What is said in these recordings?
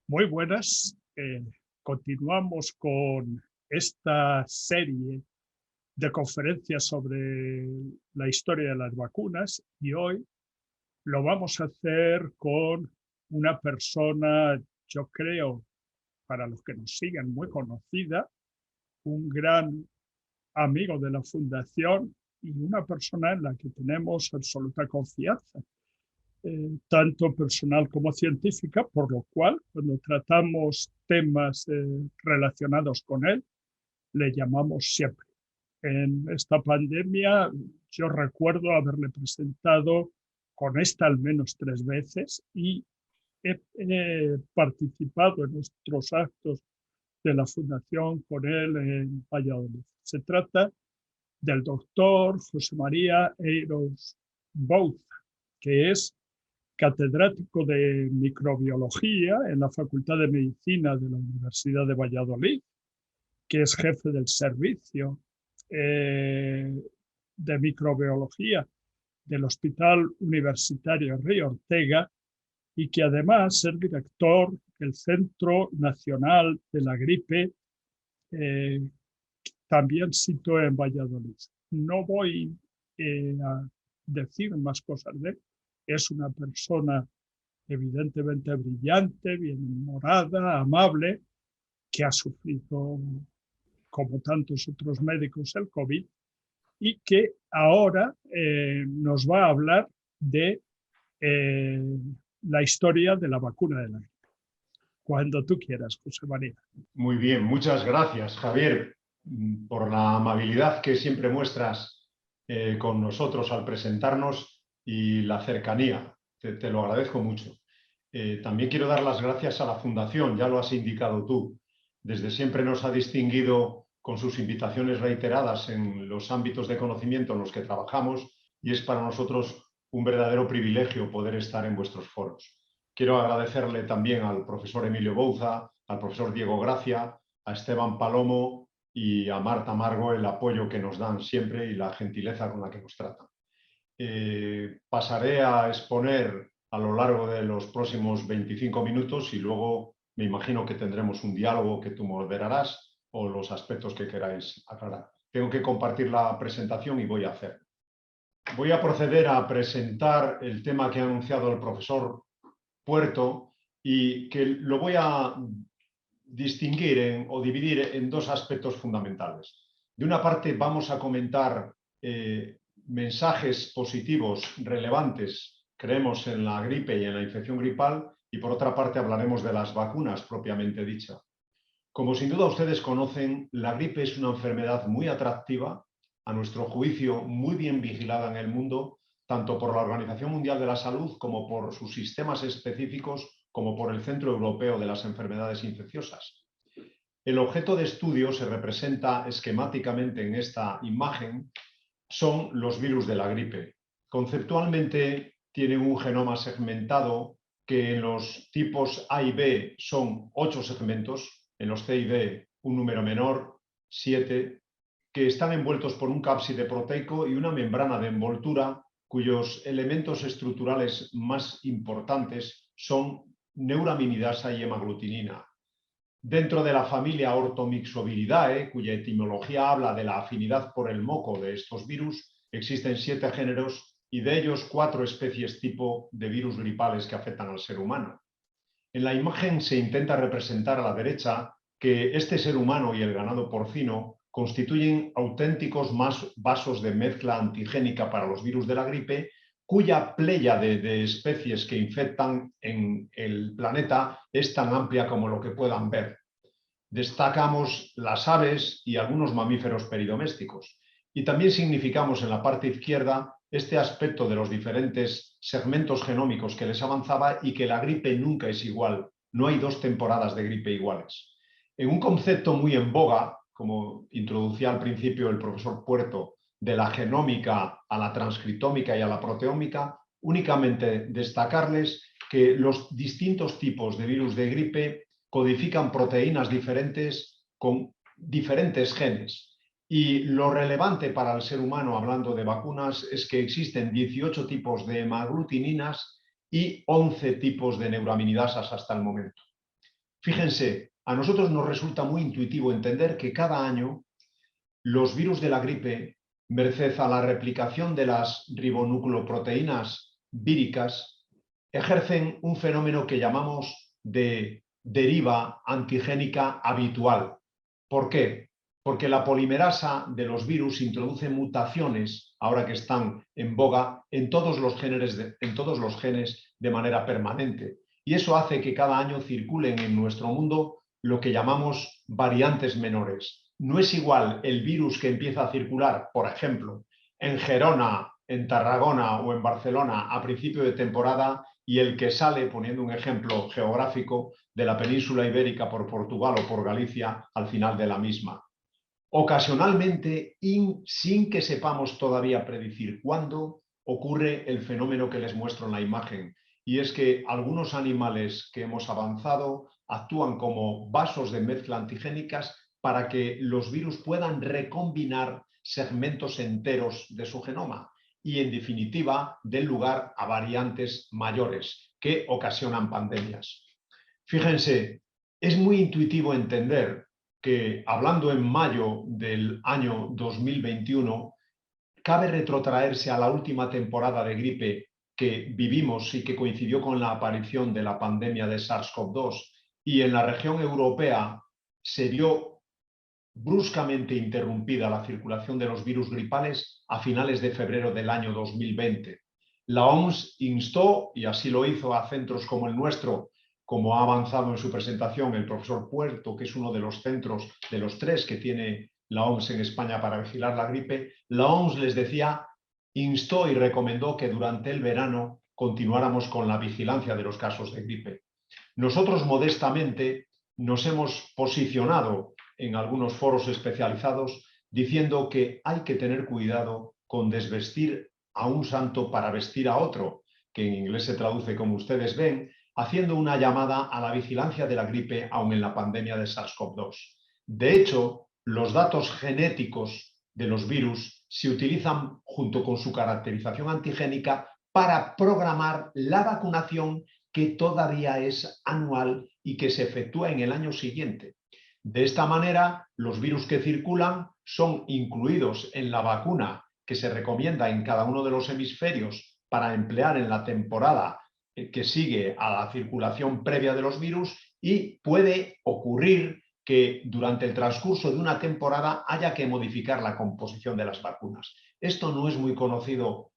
Muy buenas. Continuamos con esta serie de conferencias sobre la historia de las vacunas y hoy lo vamos a hacer con una persona, yo creo, para los que nos siguen, muy conocida, un gran amigo de la Fundación y una persona en la que tenemos absoluta confianza. Tanto personal como científica, por lo cual, cuando tratamos temas relacionados con él, le llamamos siempre. En esta pandemia, yo recuerdo haberle presentado con esta al menos 3 veces y he participado en nuestros actos de la Fundación con él en Valladolid. Se trata del doctor José María Eiros Bouza, que es catedrático de microbiología en la Facultad de Medicina de la Universidad de Valladolid, que es jefe del servicio de microbiología del Hospital Universitario Río Ortega y que además es director del Centro Nacional de la Gripe, también situado en Valladolid. No voy a decir más cosas de él. Es una persona evidentemente brillante, bien-humorada, amable, que ha sufrido, como tantos otros médicos, el COVID y que ahora nos va a hablar de la historia de la vacuna de la gripe. Cuando tú quieras, José María. Muy bien, muchas gracias, Javier, por la amabilidad que siempre muestras con nosotros al presentarnos y la cercanía. Te lo agradezco mucho. También quiero dar las gracias a la Fundación, ya lo has indicado tú. Desde siempre nos ha distinguido con sus invitaciones reiteradas en los ámbitos de conocimiento en los que trabajamos y es para nosotros un verdadero privilegio poder estar en vuestros foros. Quiero agradecerle también al profesor Emilio Bouza, al profesor Diego Gracia, a Esteban Palomo y a Marta Margo el apoyo que nos dan siempre y la gentileza con la que nos tratan. Pasaré a exponer a lo largo de los próximos 25 minutos y luego me imagino que tendremos un diálogo que tú moderarás o los aspectos que queráis aclarar. Tengo que compartir la presentación y voy a hacerlo. Voy a proceder a presentar el tema que ha anunciado el profesor Puerto y que lo voy a distinguir o dividir en dos aspectos fundamentales. De una parte vamos a comentar mensajes positivos relevantes, creemos, en la gripe y en la infección gripal, y por otra parte hablaremos de las vacunas propiamente dicha. Como sin duda ustedes conocen, la gripe es una enfermedad muy atractiva, a nuestro juicio muy bien vigilada en el mundo, tanto por la Organización Mundial de la Salud como por sus sistemas específicos, como por el Centro Europeo de las Enfermedades Infecciosas. El objeto de estudio se representa esquemáticamente en esta imagen, son los virus de la gripe. Conceptualmente tienen un genoma segmentado que en los tipos A y B son 8 segmentos, en los C y D un número menor, 7, que están envueltos por un cápside proteico y una membrana de envoltura cuyos elementos estructurales más importantes son neuraminidasa y hemaglutinina. Dentro de la familia Orthomyxoviridae, cuya etimología habla de la afinidad por el moco de estos virus, existen 7 géneros y de ellos 4 especies tipo de virus gripales que afectan al ser humano. En la imagen se intenta representar a la derecha que este ser humano y el ganado porcino constituyen auténticos vasos de mezcla antigénica para los virus de la gripe, cuya pléyade de especies que infectan en el planeta es tan amplia como lo que puedan ver. Destacamos las aves y algunos mamíferos peridomésticos. Y también significamos en la parte izquierda este aspecto de los diferentes segmentos genómicos que les avanzaba y que la gripe nunca es igual. No hay 2 temporadas de gripe iguales. En un concepto muy en boga, como introducía al principio el profesor Puerto, de la genómica a la transcriptómica y a la proteómica, únicamente destacarles que los distintos tipos de virus de gripe codifican proteínas diferentes con diferentes genes. Y lo relevante para el ser humano, hablando de vacunas, es que existen 18 tipos de hemaglutininas y 11 tipos de neuraminidasas hasta el momento. Fíjense, a nosotros nos resulta muy intuitivo entender que cada año los virus de la gripe, merced a la replicación de las ribonucleoproteínas víricas, ejercen un fenómeno que llamamos de deriva antigénica habitual. ¿Por qué? Porque la polimerasa de los virus introduce mutaciones, ahora que están en boga, en todos los genes de manera permanente. Y eso hace que cada año circulen en nuestro mundo lo que llamamos variantes menores. No es igual el virus que empieza a circular, por ejemplo, en Gerona, en Tarragona o en Barcelona a principio de temporada y el que sale, poniendo un ejemplo geográfico, de la península ibérica por Portugal o por Galicia al final de la misma. Ocasionalmente, sin que sepamos todavía predecir cuándo, ocurre el fenómeno que les muestro en la imagen, y es que algunos animales que hemos avanzado actúan como vasos de mezcla antigénicas para que los virus puedan recombinar segmentos enteros de su genoma y, en definitiva, den lugar a variantes mayores que ocasionan pandemias. Fíjense, es muy intuitivo entender que, hablando en mayo del año 2021, cabe retrotraerse a la última temporada de gripe que vivimos y que coincidió con la aparición de la pandemia de SARS-CoV-2, y en la región europea se vio bruscamente interrumpida la circulación de los virus gripales a finales de febrero del año 2020. La OMS instó, y así lo hizo, a centros como el nuestro, como ha avanzado en su presentación el profesor Puerto, que es uno de los centros de los 3 que tiene la OMS en España para vigilar la gripe. La OMS les decía, instó y recomendó que durante el verano continuáramos con la vigilancia de los casos de gripe. Nosotros modestamente nos hemos posicionado en algunos foros especializados diciendo que hay que tener cuidado con desvestir a un santo para vestir a otro, que en inglés se traduce como ustedes ven, haciendo una llamada a la vigilancia de la gripe aún en la pandemia de SARS-CoV-2. De hecho, los datos genéticos de los virus se utilizan junto con su caracterización antigénica para programar la vacunación que todavía es anual y que se efectúa en el año siguiente. De esta manera, los virus que circulan son incluidos en la vacuna que se recomienda en cada uno de los hemisferios para emplear en la temporada que sigue a la circulación previa de los virus, y puede ocurrir que durante el transcurso de una temporada haya que modificar la composición de las vacunas. Esto no es muy conocido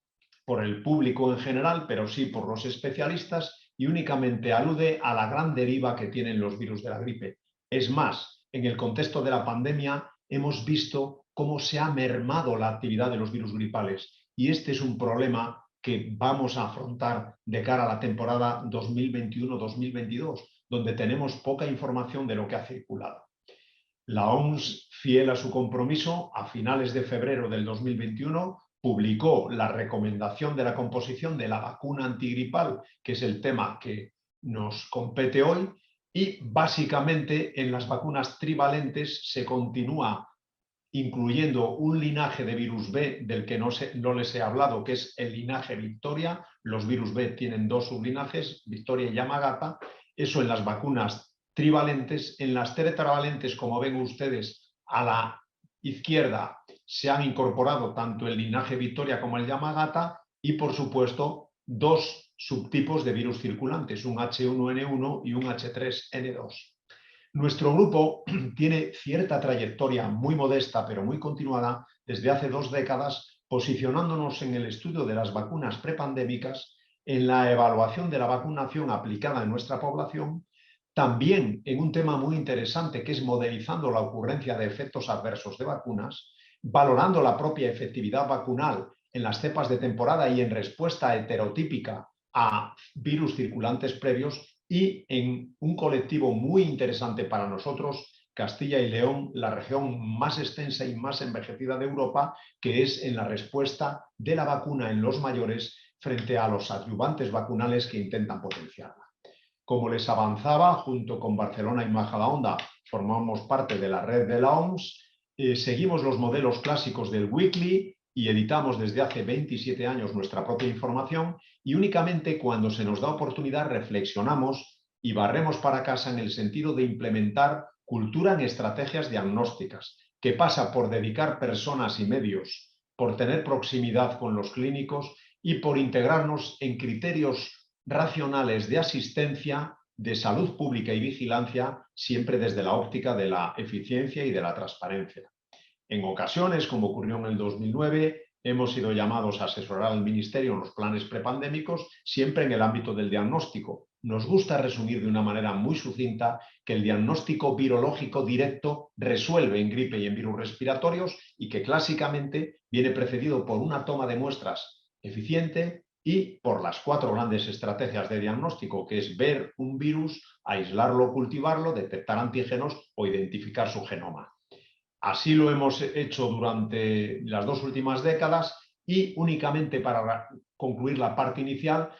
por el público en general, pero sí por los especialistas, y únicamente alude a la gran deriva que tienen los virus de la gripe. Es más, en el contexto de la pandemia hemos visto cómo se ha mermado la actividad de los virus gripales, y este es un problema que vamos a afrontar de cara a la temporada 2021-2022, donde tenemos poca información de lo que ha circulado. La OMS, fiel a su compromiso, a finales de febrero del 2021, publicó la recomendación de la composición de la vacuna antigripal, que es el tema que nos compete hoy, y básicamente en las vacunas trivalentes se continúa incluyendo un linaje de virus B del que no les he hablado, que es el linaje Victoria. Los virus B tienen 2 sublinajes, Victoria y Yamagata. Eso en las vacunas trivalentes. En las tetravalentes, como ven ustedes a la izquierda, se han incorporado tanto el linaje Victoria como el Yamagata, y por supuesto 2 subtipos de virus circulantes, un H1N1 y un H3N2. Nuestro grupo tiene cierta trayectoria muy modesta, pero muy continuada, desde hace 2 décadas, posicionándonos en el estudio de las vacunas prepandémicas, en la evaluación de la vacunación aplicada en nuestra población, también en un tema muy interesante que es modelizando la ocurrencia de efectos adversos de vacunas, valorando la propia efectividad vacunal en las cepas de temporada y en respuesta heterotípica a virus circulantes previos, y en un colectivo muy interesante para nosotros, Castilla y León, la región más extensa y más envejecida de Europa, que es en la respuesta de la vacuna en los mayores frente a los adyuvantes vacunales que intentan potenciarla. Como les avanzaba, junto con Barcelona y Majadahonda formamos parte de la red de la OMS, seguimos los modelos clásicos del Weekly y editamos desde hace 27 años nuestra propia información, y únicamente cuando se nos da oportunidad reflexionamos y barremos para casa en el sentido de implementar cultura en estrategias diagnósticas, que pasa por dedicar personas y medios, por tener proximidad con los clínicos y por integrarnos en criterios racionales de asistencia, de salud pública y vigilancia, siempre desde la óptica de la eficiencia y de la transparencia. En ocasiones, como ocurrió en el 2009, hemos sido llamados a asesorar al Ministerio en los planes prepandémicos, siempre en el ámbito del diagnóstico. Nos gusta resumir de una manera muy sucinta que el diagnóstico virológico directo resuelve en gripe y en virus respiratorios y que clásicamente viene precedido por una toma de muestras eficiente y por las 4 grandes estrategias de diagnóstico, que es ver un virus, aislarlo, cultivarlo, detectar antígenos o identificar su genoma. Así lo hemos hecho durante las 2 últimas décadas y únicamente para concluir la parte inicial,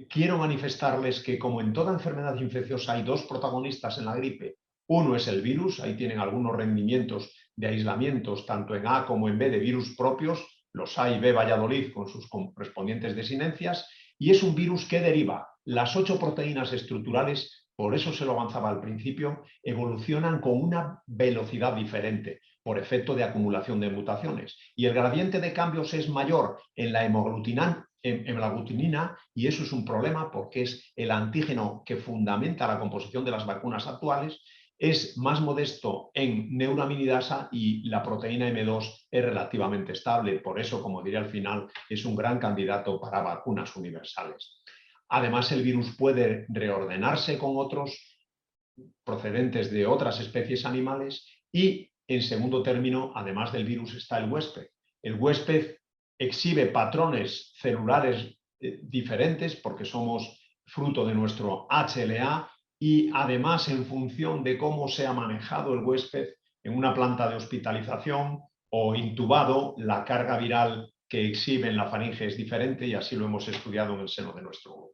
quiero manifestarles que como en toda enfermedad infecciosa hay 2 protagonistas en la gripe. Uno es el virus, ahí tienen algunos rendimientos de aislamientos tanto en A como en B de virus propios, los A y B Valladolid con sus correspondientes desinencias, y es un virus que deriva las 8 proteínas estructurales, por eso se lo avanzaba al principio, evolucionan con una velocidad diferente por efecto de acumulación de mutaciones. Y el gradiente de cambios es mayor en la hemaglutinina y eso es un problema porque es el antígeno que fundamenta la composición de las vacunas actuales, es más modesto en neuraminidasa y la proteína M2 es relativamente estable. Por eso, como diré al final, es un gran candidato para vacunas universales. Además, el virus puede reordenarse con otros procedentes de otras especies animales y, en segundo término, además del virus está el huésped. El huésped exhibe patrones celulares diferentes porque somos fruto de nuestro HLA y además en función de cómo se ha manejado el huésped en una planta de hospitalización o intubado, la carga viral que exhibe en la faringe es diferente y así lo hemos estudiado en el seno de nuestro grupo.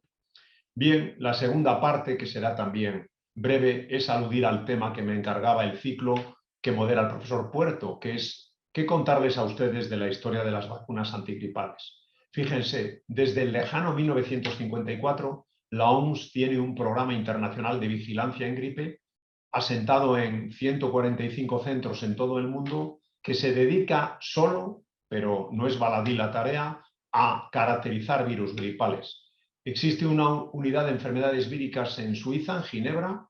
Bien, la segunda parte, que será también breve, es aludir al tema que me encargaba el ciclo que modera el profesor Puerto, que es qué contarles a ustedes de la historia de las vacunas antigripales. Fíjense, desde el lejano 1954, la OMS tiene un programa internacional de vigilancia en gripe asentado en 145 centros en todo el mundo que se dedica solo, pero no es baladí la tarea, a caracterizar virus gripales. Existe una unidad de enfermedades víricas en Suiza, en Ginebra,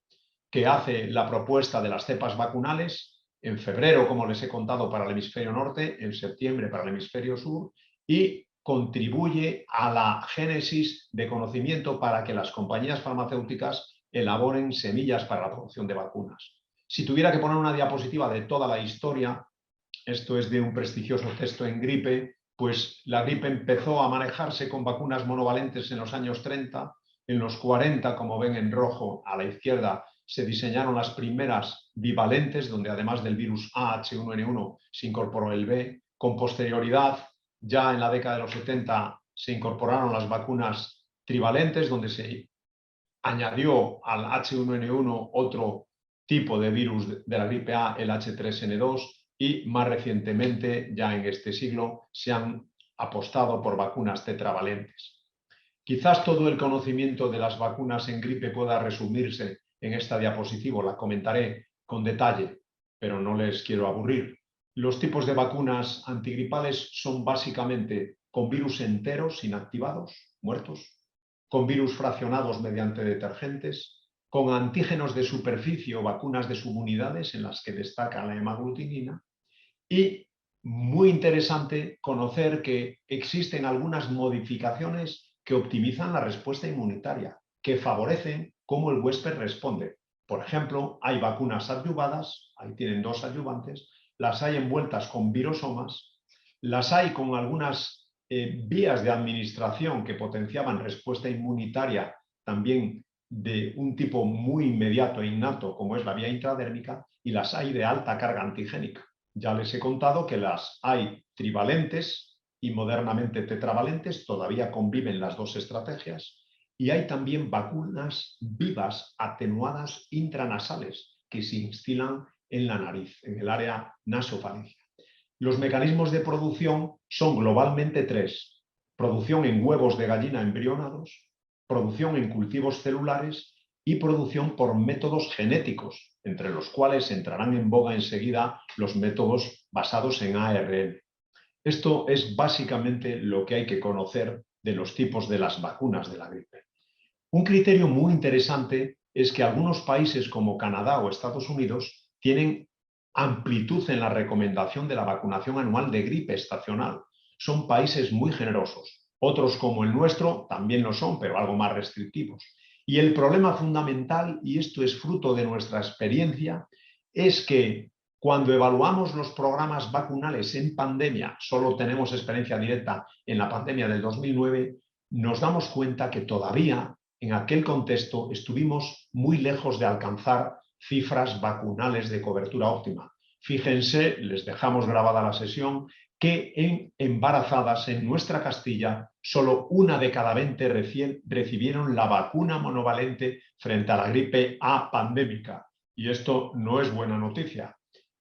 que hace la propuesta de las cepas vacunales en febrero, como les he contado, para el hemisferio norte, en septiembre para el hemisferio sur, y contribuye a la génesis de conocimiento para que las compañías farmacéuticas elaboren semillas para la producción de vacunas. Si tuviera que poner una diapositiva de toda la historia, esto es de un prestigioso texto en gripe, pues la gripe empezó a manejarse con vacunas monovalentes en los años 30, en los 40, como ven en rojo a la izquierda, se diseñaron las primeras bivalentes, donde además del virus A, H1N1, se incorporó el B. Con posterioridad, ya en la década de los 70, se incorporaron las vacunas trivalentes, donde se añadió al H1N1 otro tipo de virus de la gripe A, el H3N2, y más recientemente, ya en este siglo, se han apostado por vacunas tetravalentes. Quizás todo el conocimiento de las vacunas en gripe pueda resumirse en esta diapositiva, la comentaré con detalle, pero no les quiero aburrir. Los tipos de vacunas antigripales son básicamente con virus enteros inactivados, muertos, con virus fraccionados mediante detergentes, con antígenos de superficie o vacunas de subunidades en las que destaca la hemaglutinina y, muy interesante, conocer que existen algunas modificaciones que optimizan la respuesta inmunitaria, que favorecen cómo el huésped responde. Por ejemplo, hay vacunas adyuvadas, ahí tienen 2 adyuvantes, las hay envueltas con virosomas, las hay con algunas vías de administración que potenciaban respuesta inmunitaria también de un tipo muy inmediato e innato, como es la vía intradérmica, y las hay de alta carga antigénica. Ya les he contado que las hay trivalentes y modernamente tetravalentes, todavía conviven las 2 estrategias, y hay también vacunas vivas atenuadas intranasales que se instilan en la nariz, en el área nasofaríngea. Los mecanismos de producción son globalmente 3. Producción en huevos de gallina embrionados, producción en cultivos celulares y producción por métodos genéticos, entre los cuales entrarán en boga enseguida los métodos basados en ARN. Esto es básicamente lo que hay que conocer de los tipos de las vacunas de la gripe. Un criterio muy interesante es que algunos países como Canadá o Estados Unidos tienen amplitud en la recomendación de la vacunación anual de gripe estacional. Son países muy generosos. Otros como el nuestro también lo son, pero algo más restrictivos. Y el problema fundamental, y esto es fruto de nuestra experiencia, es que cuando evaluamos los programas vacunales en pandemia, solo tenemos experiencia directa en la pandemia del 2009, nos damos cuenta que todavía en aquel contexto estuvimos muy lejos de alcanzar cifras vacunales de cobertura óptima. Fíjense, les dejamos grabada la sesión, que en embarazadas en nuestra Castilla, solo 1 de cada 20 recibieron la vacuna monovalente frente a la gripe A pandémica. Y esto no es buena noticia.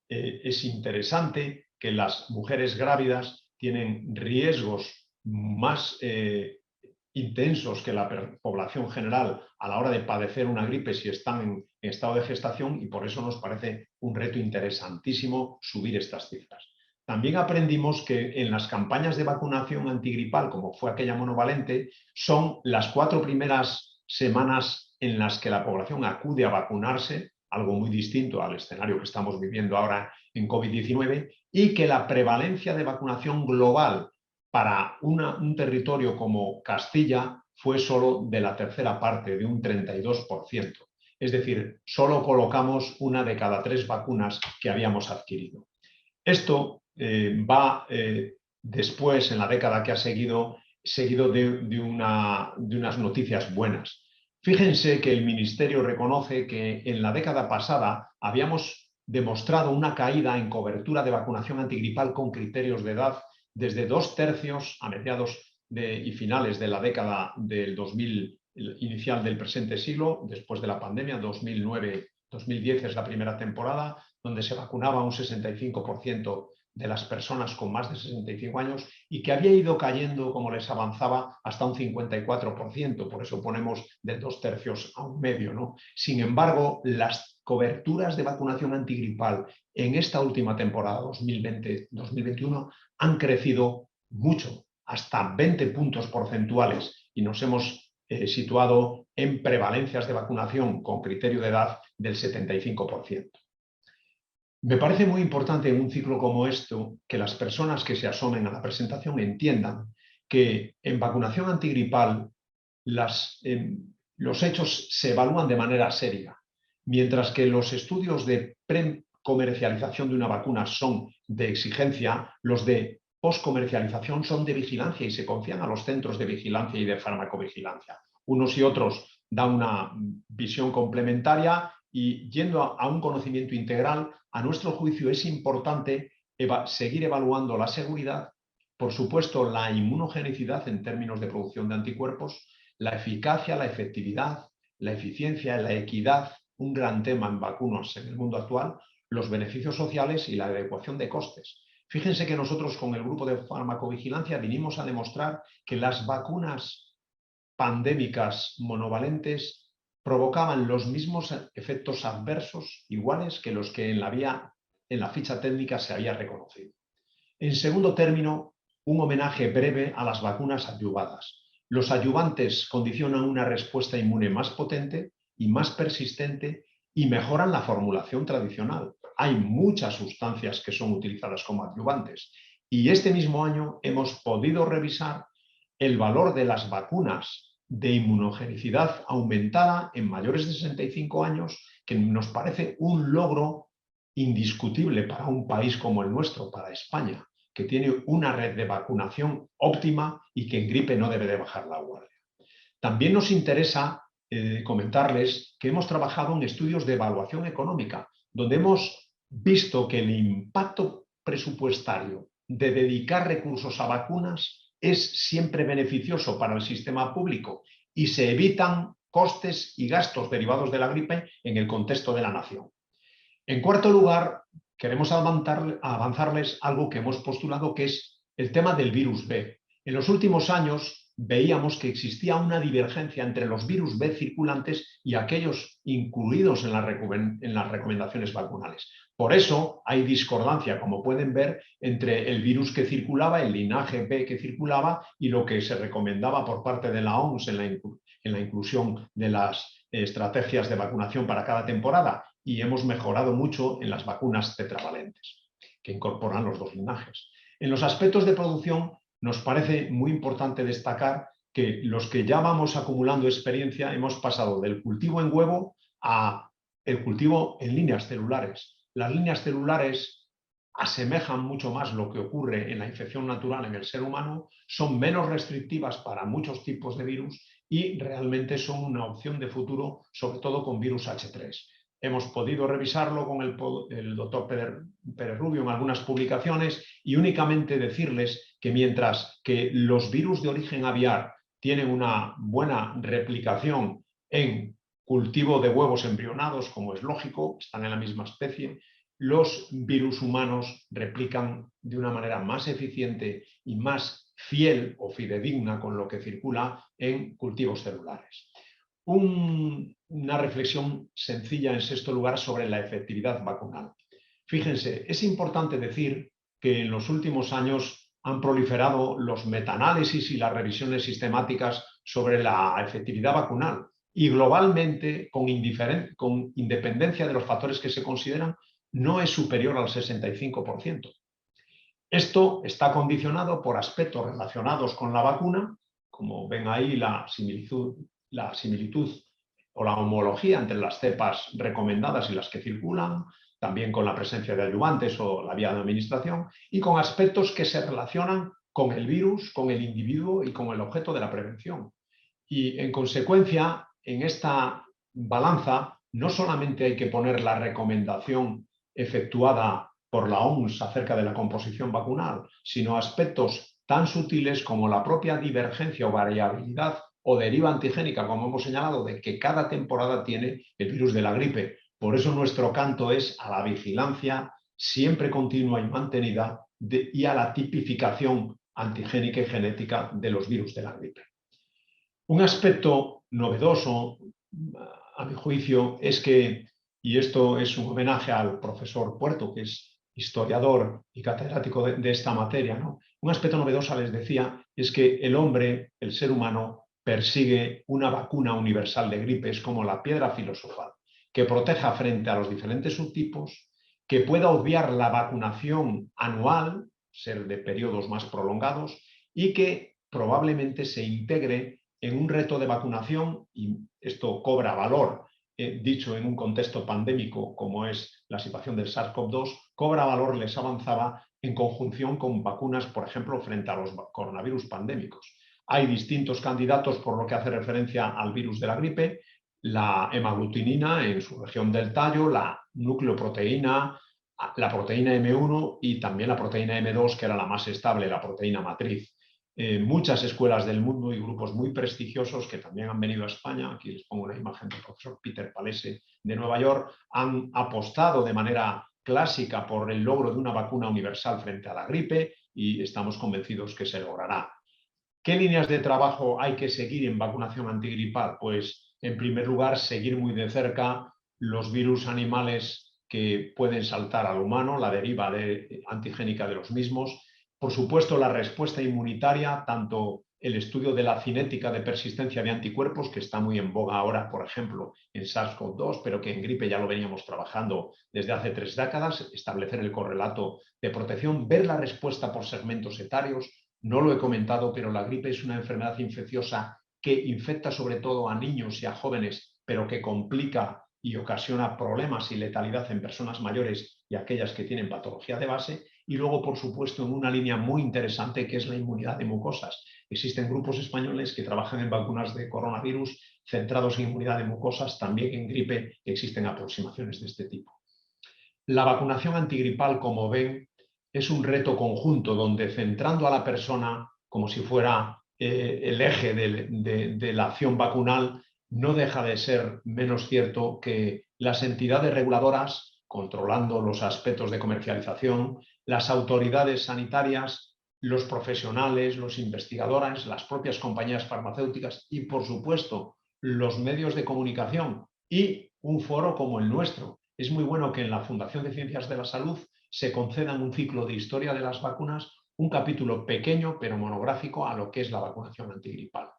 Es interesante que las mujeres grávidas tienen riesgos más intensos que la población general a la hora de padecer una gripe si están en estado de gestación, y por eso nos parece un reto interesantísimo subir estas cifras. También aprendimos que en las campañas de vacunación antigripal, como fue aquella monovalente, son las 4 primeras semanas en las que la población acude a vacunarse, algo muy distinto al escenario que estamos viviendo ahora en COVID-19, y que la prevalencia de vacunación global para un territorio como Castilla fue solo de la tercera parte, de un 32%. Es decir, solo colocamos 1 de cada 3 vacunas que habíamos adquirido. Esto va después, en la década que ha seguido de unas noticias buenas. Fíjense que el Ministerio reconoce que en la década pasada habíamos demostrado una caída en cobertura de vacunación antigripal con criterios de edad desde 2/3 a mediados y finales de la década del 2000, inicial del presente siglo, después de la pandemia, 2009-2010 es la primera temporada, donde se vacunaba un 65% de las personas con más de 65 años y que había ido cayendo, como les avanzaba, hasta un 54%, por eso ponemos de 2/3 a 1/2, ¿no? Sin embargo, las coberturas de vacunación antigripal en esta última temporada, 2020-2021, han crecido mucho, hasta 20 puntos porcentuales, y nos hemos situado en prevalencias de vacunación con criterio de edad del 75%. Me parece muy importante en un ciclo como esto que las personas que se asomen a la presentación entiendan que en vacunación antigripal los hechos se evalúan de manera seria, mientras que los estudios de precomercialización de una vacuna son de exigencia, los de postcomercialización son de vigilancia y se confían a los centros de vigilancia y de farmacovigilancia. Unos y otros dan una visión complementaria y, yendo a un conocimiento integral, a nuestro juicio es importante seguir evaluando la seguridad, por supuesto la inmunogenicidad en términos de producción de anticuerpos, la eficacia, la efectividad, la eficiencia, la equidad, un gran tema en vacunas en el mundo actual, los beneficios sociales y la adecuación de costes. Fíjense que nosotros con el grupo de farmacovigilancia vinimos a demostrar que las vacunas pandémicas monovalentes provocaban los mismos efectos adversos iguales que los que en la ficha técnica se había reconocido. En segundo término, un homenaje breve a las vacunas adyuvadas. Los adyuvantes condicionan una respuesta inmune más potente y más persistente y mejoran la formulación tradicional. Hay muchas sustancias que son utilizadas como adyuvantes, y este mismo año hemos podido revisar el valor de las vacunas de inmunogenicidad aumentada en mayores de 65 años, que nos parece un logro indiscutible para un país como el nuestro, para España, que tiene una red de vacunación óptima y que en gripe no debe de bajar la guardia. También nos interesa comentarles que hemos trabajado en estudios de evaluación económica, donde hemos visto que el impacto presupuestario de dedicar recursos a vacunas es siempre beneficioso para el sistema público y se evitan costes y gastos derivados de la gripe en el contexto de la nación. En cuarto lugar, queremos avanzarles algo que hemos postulado, que es el tema del virus B. En los últimos años veíamos que existía una divergencia entre los virus B circulantes y aquellos incluidos en las recomendaciones vacunales. Por eso hay discordancia, como pueden ver, entre el virus que circulaba, el linaje B que circulaba y lo que se recomendaba por parte de la OMS en la inclusión de las estrategias de vacunación para cada temporada. Y hemos mejorado mucho en las vacunas tetravalentes, que incorporan los dos linajes. En los aspectos de producción, nos parece muy importante destacar que los que ya vamos acumulando experiencia hemos pasado del cultivo en huevo a el cultivo en líneas celulares. Las líneas celulares asemejan mucho más lo que ocurre en la infección natural en el ser humano, son menos restrictivas para muchos tipos de virus y realmente son una opción de futuro, sobre todo con virus H3. Hemos podido revisarlo con el doctor Pérez Rubio en algunas publicaciones y únicamente decirles que mientras que los virus de origen aviar tienen una buena replicación en cultivo de huevos embrionados, como es lógico, están en la misma especie, los virus humanos replican de una manera más eficiente y más fiel o fidedigna con lo que circula en cultivos celulares. Una reflexión sencilla en sexto lugar sobre la efectividad vacunal. Fíjense, es importante decir que en los últimos años han proliferado los metaanálisis y las revisiones sistemáticas sobre la efectividad vacunal y globalmente, con independencia de los factores que se consideran, no es superior al 65%. Esto está condicionado por aspectos relacionados con la vacuna, como ven ahí la similitud o la homología entre las cepas recomendadas y las que circulan, también con la presencia de ayudantes o la vía de administración, y con aspectos que se relacionan con el virus, con el individuo y con el objeto de la prevención. Y en consecuencia, en esta balanza, no solamente hay que poner la recomendación efectuada por la OMS acerca de la composición vacunal, sino aspectos tan sutiles como la propia divergencia o variabilidad o deriva antigénica, como hemos señalado, de que cada temporada tiene el virus de la gripe. Por eso nuestro canto es a la vigilancia siempre continua y mantenida y a la tipificación antigénica y genética de los virus de la gripe. Un aspecto novedoso, a mi juicio, es que, y esto es un homenaje al profesor Puerto, que es historiador y catedrático de esta materia, ¿no? Un aspecto novedoso, les decía, es que el hombre, el ser humano, persigue una vacuna universal de gripe, es como la piedra filosofal, que proteja frente a los diferentes subtipos, que pueda obviar la vacunación anual, ser de periodos más prolongados, y que probablemente se integre en un reto de vacunación, y esto cobra valor, dicho en un contexto pandémico como es la situación del SARS-CoV-2, cobra valor, les avanzaba, en conjunción con vacunas, por ejemplo, frente a los coronavirus pandémicos. Hay distintos candidatos por lo que hace referencia al virus de la gripe, la hemaglutinina en su región del tallo, la nucleoproteína, la proteína M1 y también la proteína M2, que era la más estable, la proteína matriz. Muchas escuelas del mundo y grupos muy prestigiosos que también han venido a España, aquí les pongo una imagen del profesor Peter Palese de Nueva York, han apostado de manera clásica por el logro de una vacuna universal frente a la gripe y estamos convencidos que se logrará. ¿Qué líneas de trabajo hay que seguir en vacunación antigripal? Pues, en primer lugar, seguir muy de cerca los virus animales que pueden saltar al humano, la deriva antigénica de los mismos. Por supuesto, la respuesta inmunitaria, tanto el estudio de la cinética de persistencia de anticuerpos, que está muy en boga ahora, por ejemplo, en SARS-CoV-2, pero que en gripe ya lo veníamos trabajando desde hace 3 décadas, establecer el correlato de protección, ver la respuesta por segmentos etarios. No lo he comentado, pero la gripe es una enfermedad infecciosa que infecta sobre todo a niños y a jóvenes, pero que complica y ocasiona problemas y letalidad en personas mayores y aquellas que tienen patología de base. Y luego, por supuesto, en una línea muy interesante que es la inmunidad de mucosas. Existen grupos españoles que trabajan en vacunas de coronavirus centrados en inmunidad de mucosas, también en gripe existen aproximaciones de este tipo. La vacunación antigripal, como ven, es un reto conjunto donde, centrando a la persona como si fuera el eje de la acción vacunal, no deja de ser menos cierto que las entidades reguladoras, controlando los aspectos de comercialización, las autoridades sanitarias los profesionales, los investigadores, las propias compañías farmacéuticas y, por supuesto, los medios de comunicación y un foro como el nuestro. Es muy bueno que en la Fundación de Ciencias de la Salud se concedan un ciclo de historia de las vacunas, un capítulo pequeño pero monográfico a lo que es la vacunación antigripal.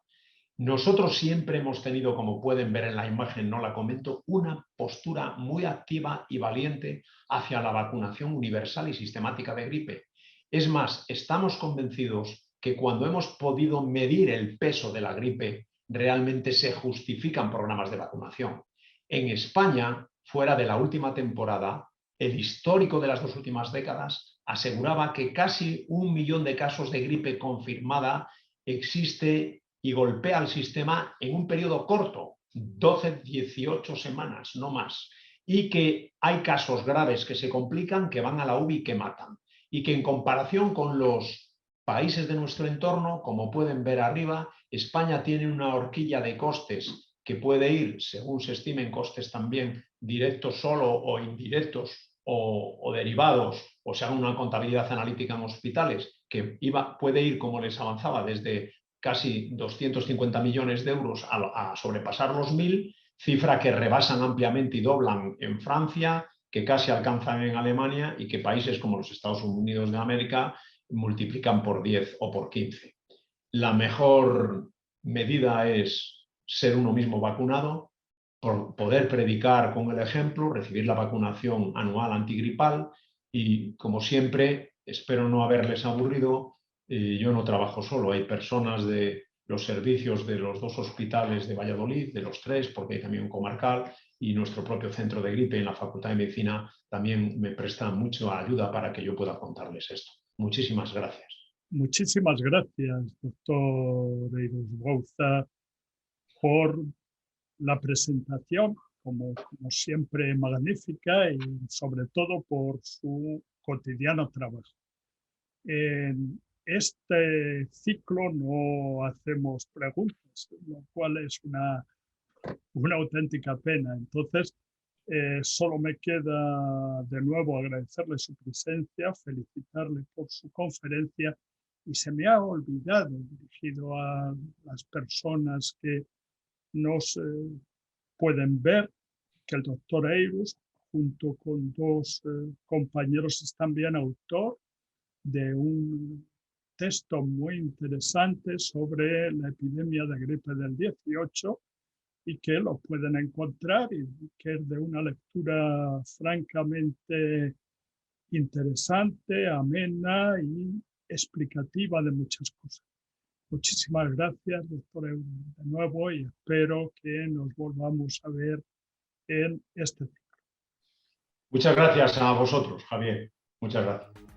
Nosotros siempre hemos tenido, como pueden ver en la imagen, no la comento, una postura muy activa y valiente hacia la vacunación universal y sistemática de gripe. Es más, estamos convencidos que cuando hemos podido medir el peso de la gripe, realmente se justifican programas de vacunación. En España, fuera de la última temporada, el histórico de las 2 últimas décadas aseguraba que casi 1 millón de casos de gripe confirmada existe y golpea al sistema en un periodo corto, 12-18 semanas, no más, y que hay casos graves que se complican, que van a la UBI y que matan, y que en comparación con los países de nuestro entorno, como pueden ver arriba, España tiene una horquilla de costes que puede ir, según se estimen costes también, directos solo o indirectos o derivados, o se haga una contabilidad analítica en hospitales, que puede ir, como les avanzaba, desde casi 250 millones de euros a sobrepasar los 1.000, cifra que rebasan ampliamente y doblan en Francia, que casi alcanzan en Alemania y que países como los Estados Unidos de América multiplican por 10 o por 15. La mejor medida es ser uno mismo vacunado, por poder predicar con el ejemplo, recibir la vacunación anual antigripal y, como siempre, espero no haberles aburrido. Yo no trabajo solo, hay personas de los servicios de los 2 hospitales de Valladolid, de los 3, porque hay también un comarcal, y nuestro propio centro de gripe en la Facultad de Medicina también me prestan mucha ayuda para que yo pueda contarles esto. Muchísimas gracias. Muchísimas gracias, doctor Eiros Bouza, por la presentación, como siempre magnífica, y sobre todo por su cotidiano trabajo. En este ciclo no hacemos preguntas, lo cual es una auténtica pena. Entonces, solo me queda de nuevo agradecerle su presencia, felicitarle por su conferencia, y se me ha olvidado, dirigido a las personas que nos pueden ver, que el doctor Eiros, junto con 2 compañeros, es también autor de un texto muy interesante sobre la epidemia de gripe del 18 y que lo pueden encontrar y que es de una lectura francamente interesante, amena y explicativa de muchas cosas. Muchísimas gracias, doctor Eiros, de nuevo, y espero que nos volvamos a ver en este tema. Muchas gracias a vosotros, Javier. Muchas gracias.